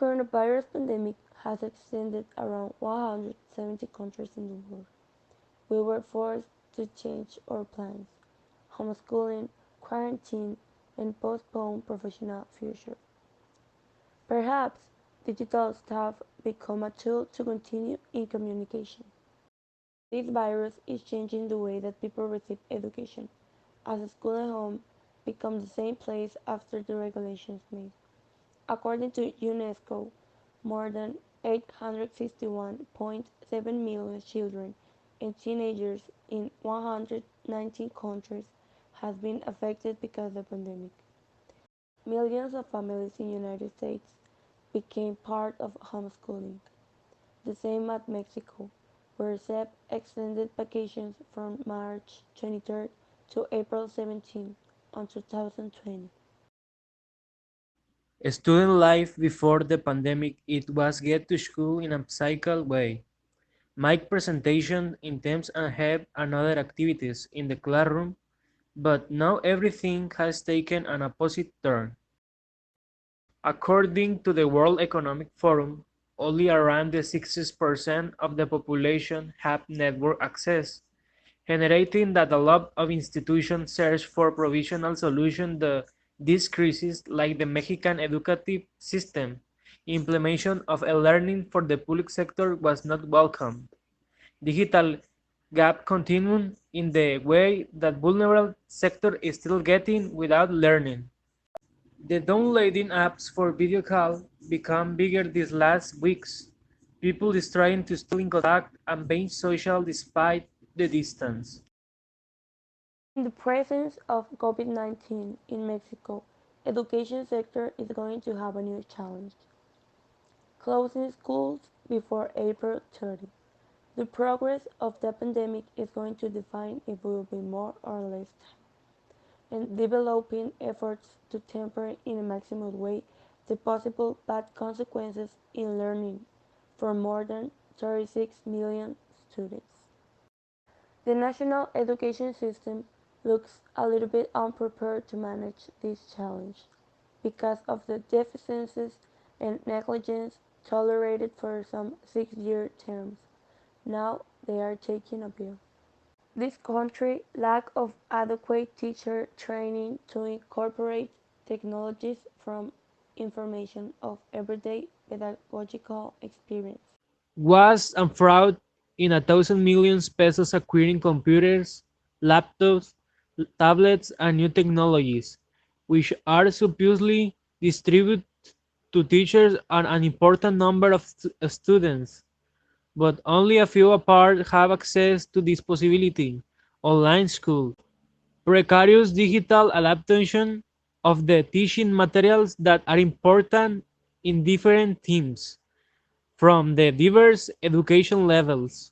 coronavirus pandemic has extended around 170 countries in the world. We were forced to change our plans, homeschooling, quarantine, and postpone professional future. Perhaps digital stuff become a tool to continue in communication. This virus is changing the way that people receive education, as school and home become the same place after the regulations made. According to UNESCO, more than 851.7 million children and teenagers in 119 countries have been affected because of the pandemic. Millions of families in the United States became part of homeschooling. The same at Mexico, where SEP extended vacations from March 23 to April 17 on 2020. Student life before the pandemic, it was get to school in a cycle way. Make presentation in terms and have another activities in the classroom, but now everything has taken an opposite turn. According to the World Economic Forum, only around the 60% of the population have network access, generating that a lot of institutions search for provisional solutions to these crises like the Mexican educative system. Implementation of e-learning for the public sector was not welcomed. Digital gap continued in the way that vulnerable sector is still getting without learning. The downloading apps for video call become bigger these last weeks. People is trying to still in contact and being social despite the distance. In the presence of COVID-19 in Mexico, education sector is going to have a new challenge. Closing schools before April 30. The progress of the pandemic is going to define if we will be more or less time, and developing efforts to temper in a maximum way the possible bad consequences in learning for more than 36 million students. The national education system looks a little bit unprepared to manage this challenge because of the deficiencies and negligence tolerated for some 6-year terms. Now they are taking a bill. This country lack of adequate teacher training to incorporate technologies from information of everyday pedagogical experience. Was and fraud in 1,000 million pesos acquiring computers, laptops, tablets, and new technologies, which are supposedly distributed to teachers and an important number of students, but only a few apart have access to this possibility. Online school, precarious digital adaptation of the teaching materials that are important in different teams from the diverse education levels,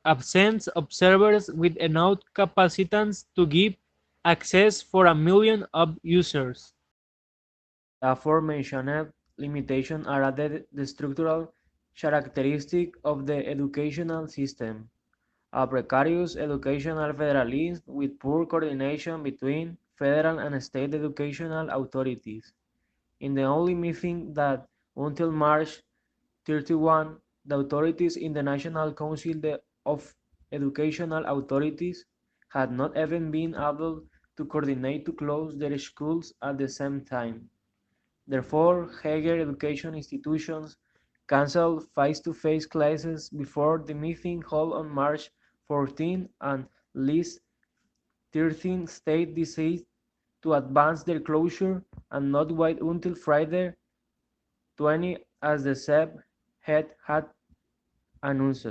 absence observers with enough capacitance to give access for a million of users. The aforementioned limitations are the structural characteristic of the educational system, a precarious educational federalism with poor coordination between federal and state educational authorities. In the only meeting that until March 31, the authorities in the National Council of Educational Authorities had not even been able to coordinate to close their schools at the same time. Therefore, higher education institutions canceled face-to-face classes before the meeting held on March 14 and at least 13 states decided to advance their closure and not wait until Friday 20 as the SEP had announced.